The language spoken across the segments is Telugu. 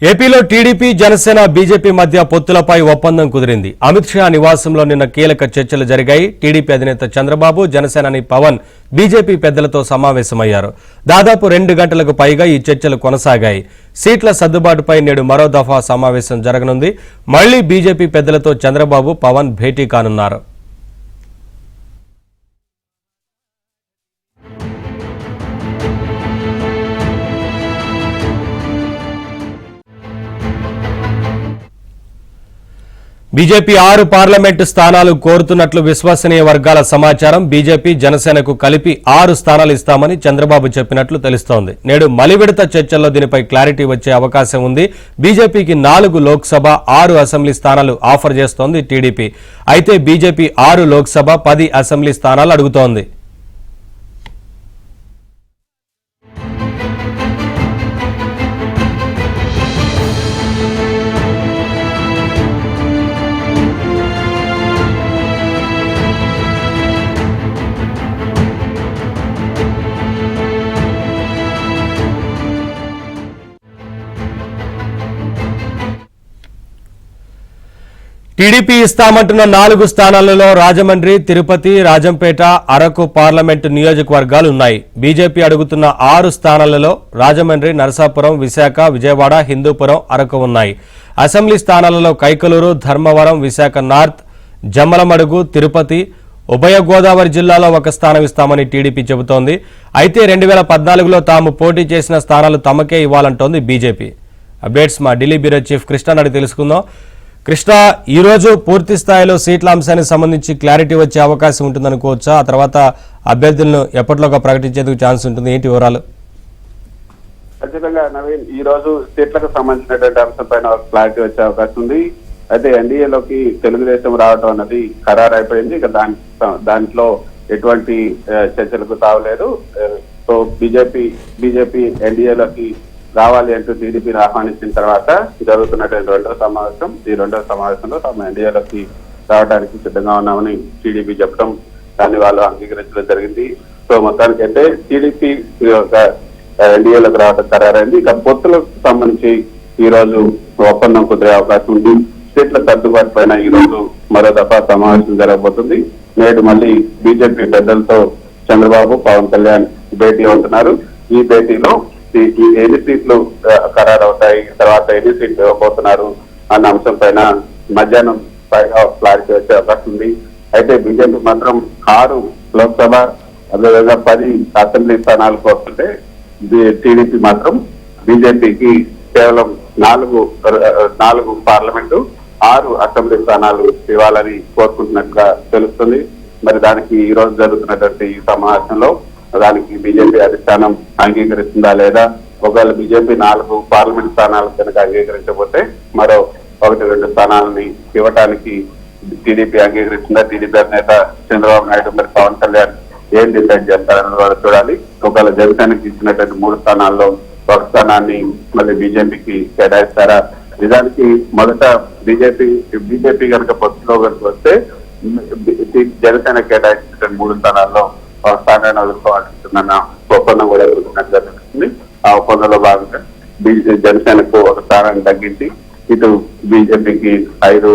ఏపీలో టీడీపీ జనసేన బీజేపీ మధ్య పొత్తులపై ఒప్పందం కుదిరింది. అమిత్ షా నివాసంలో నిన్న కీలక చర్చలు జరిగాయి. టీడీపీ అధినేత చంద్రబాబు, జనసేనాని పవన్ బీజేపీ పెద్దలతో సమావేశమయ్యారు. దాదాపు 2 గంటలకు పైగా ఈ చర్చలు కొనసాగాయి. సీట్ల సర్దుబాటుపై నేడు మరో దఫా సమావేశం జరగనుంది. మళ్లీ బీజేపీ పెద్దలతో చంద్రబాబు, పవన్ భేటీ కానున్నారు. బీజేపీ 6 పార్లమెంటు స్థానాలు కోరుతున్నట్లు విశ్వసనీయ వర్గాల సమాచారం. బీజేపీ, జనసేనకు కలిపి 6 స్థానాలు ఇస్తామని చంద్రబాబు చెప్పినట్లు తెలుస్తోంది. నేడు మలి విడత చర్చల్లో దీనిపై క్లారిటీ వచ్చే అవకాశం ఉంది. బీజేపీకి 4 లోక్సభ, 6 అసెంబ్లీ స్థానాలు ఆఫర్ చేస్తోంది టీడీపీ. అయితే బీజేపీ 6 లోక్సభ, 10 అసెంబ్లీ స్థానాలు అడుగుతోంది. టీడీపీ ఇస్తామంటున్న 4 స్థానాలలో రాజమండ్రి, తిరుపతి, రాజంపేట, అరకు పార్లమెంటు నియోజకవర్గాలు ఉన్నాయి. బీజేపీ అడుగుతున్న 6 స్థానాలలో రాజమండ్రి, నరసాపురం, విశాఖ, విజయవాడ, హిందూపురం, అరకు ఉన్నాయి. అసెంబ్లీ స్థానాలలో కైకలూరు, ధర్మవరం, విశాఖ నార్త్, జమ్మలమడుగు, తిరుపతి, ఉభయ గోదావరి జిల్లాలో 1 స్థానం ఇస్తామని టీడీపీ చెబుతోంది. అయితే 2014లో తాము పోటీ చేసిన స్థానాలు తమకే ఇవ్వాలంటోంది బీజేపీ. అప్డేట్స్ మా ఢిల్లీ బ్యూరో చీఫ్ కృష్ణ అడిగి తెలుసుకుందాం. కృష్ణ, ఈ రోజు పూర్తి స్థాయిలో సీట్ల అంశానికి సంబంధించి క్లారిటీ వచ్చే అవకాశం ఉంటుందనుకోవచ్చా? ఆ తర్వాత అభ్యర్థులను ఎప్పటిలోగా ప్రకటించేందుకు ఛాన్స్ ఉంటుంది, ఏంటి వివరాలు? ఖచ్చితంగా నవీన్, ఈ రోజు సీట్లకు సంబంధించినటువంటి అంశంపైన క్లారిటీ వచ్చే అవకాశం ఉంది. అయితే ఎన్డీఏలోకి తెలుగుదేశం రావడం అన్నది ఖరారు అయిపోయింది. ఇక దాంట్లో ఎటువంటి చర్చలకు తావలేదు. సో బీజేపీ ఎన్డీఏలోకి రావాలి అంటూ టీడీపీని ఆహ్వానించిన తర్వాత జరుగుతున్నటువంటి 2వ సమావేశం. ఈ 2వ సమావేశంలో తాము ఎన్డీఏలోకి రావడానికి సిద్ధంగా ఉన్నామని టీడీపీ చెప్పడం, దాన్ని వాళ్ళు అంగీకరించడం జరిగింది. సో మొత్తానికి అంటే టీడీపీ ఎన్డీఏలోకి రావడం ఖరారైంది. ఇక పొత్తులకు సంబంధించి ఈ రోజు ఒప్పందం కుదిరే అవకాశం ఉంది. సీట్ల సర్దుబాటు పైన ఈ రోజు మరో దఫా సమావేశం జరగబోతుంది. నేడు మళ్ళీ బీజేపీ పెద్దలతో చంద్రబాబు, పవన్ కళ్యాణ్ భేటీ అవుతున్నారు. ఈ భేటీలో ఎన్ని సీట్లు ఖరారు అవుతాయి, తర్వాత ఎన్ని సీట్లు ఇవ్వబోతున్నారు అన్న అంశం పైన మధ్యాహ్నం పైగా క్లారిటీ వచ్చే అవకాశం ఉంది. అయితే బీజేపీ మాత్రం 6 లోక్సభ, అదేవిధంగా 10 అసెంబ్లీ స్థానాలు కోరుతుంటే టీడీపీ మాత్రం బీజేపీకి కేవలం 4 పార్లమెంటు, 6 అసెంబ్లీ స్థానాలు ఇవ్వాలని కోరుకుంటున్నట్టుగా తెలుస్తుంది. మరి దానికి ఈ రోజు జరుగుతున్నటువంటి ఈ సమావేశంలో దానికి బీజేపీ అధిష్టానం అంగీకరిస్తుందా లేదా? ఒకవేళ బీజేపీ 4 పార్లమెంట్ స్థానాలు కనుక అంగీకరించకపోతే మరో 1-2 స్థానాలని ఇవ్వటానికి టీడీపీ అంగీకరిస్తుందా? టీడీపీ అధినేత చంద్రబాబు నాయుడు మరి పవన్ కళ్యాణ్ ఏం డిసైడ్ చేస్తారని కూడా చూడాలి. ఒకవేళ జనసేనకి ఇచ్చినటువంటి 3 స్థానాల్లో 1 స్థానాన్ని మళ్ళీ బీజేపీకి కేటాయిస్తారా? నిజానికి మొదట బీజేపీ కనుక పొత్తులో కనుక వస్తే జనసేన కేటాయించినటువంటి 3 స్థానాల్లో 1 స్థానాన్ని వదులుకోవాల్సిందన్న ఒప్పందం కూడా జరుగుతున్నట్టుగా తెలుస్తుంది. ఆ ఒప్పందంలో భాగంగా జనసేనకు 1 స్థానాన్ని తగ్గించి ఇటు బీజేపీకి 5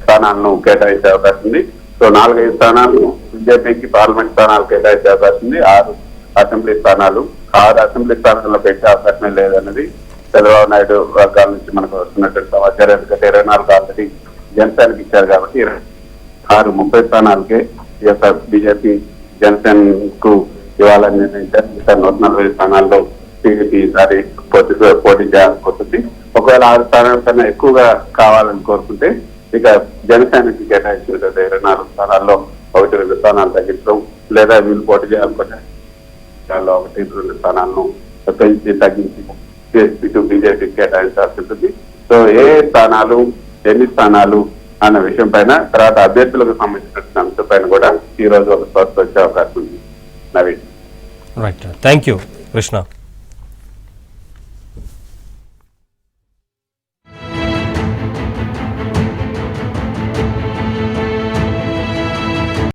స్థానాలను కేటాయించే అవకాశం ఉంది. సో 4-5 స్థానాలు బీజేపీకి పార్లమెంట్ స్థానాలు కేటాయించే అవకాశం ఉంది. 6 అసెంబ్లీ స్థానాలు 6 అసెంబ్లీ స్థానాల్లో పెట్టే అవకాశమే లేదన్నది చంద్రబాబు నాయుడు వర్గాల నుంచి మనకు వస్తున్నటువంటి సమాచారం. ఎందుకంటే 24 ఆల్రెడీ జనసేనకి ఇచ్చారు కాబట్టి 30 స్థానాలకే ఈ యొక్క బీజేపీ జనసేనకు ఇవ్వాలని నిర్ణయించారు. 140 స్థానాల్లో టీడీపీ ఈసారి పోటీ చేయాలనుకుంటుంది. ఒకవేళ 6 స్థానాల కన్నా ఎక్కువగా కావాలని కోరుకుంటే ఇక జనసేనకి కేటాయించినటువంటి 24 స్థానాల్లో 1-2 స్థానాలు తగ్గించడం, లేదా వీళ్ళు పోటీ చేయాలనుకుంటే 1-2 స్థానాలను పెంచి తగ్గించి ఇటు బీజేపీకి కేటాయించాల్సి ఉంటుంది. సో ఏ స్థానాలు, ఎన్ని స్థానాలు అన్న విషయం పైన, తర్వాత అభ్యర్థులకు సంబంధించిన అంశం పైన కూడా ఈ రోజు ఒక స్పష్టత వచ్చే అవకాశం ఉంది. Naveen, right, thank you Krishna.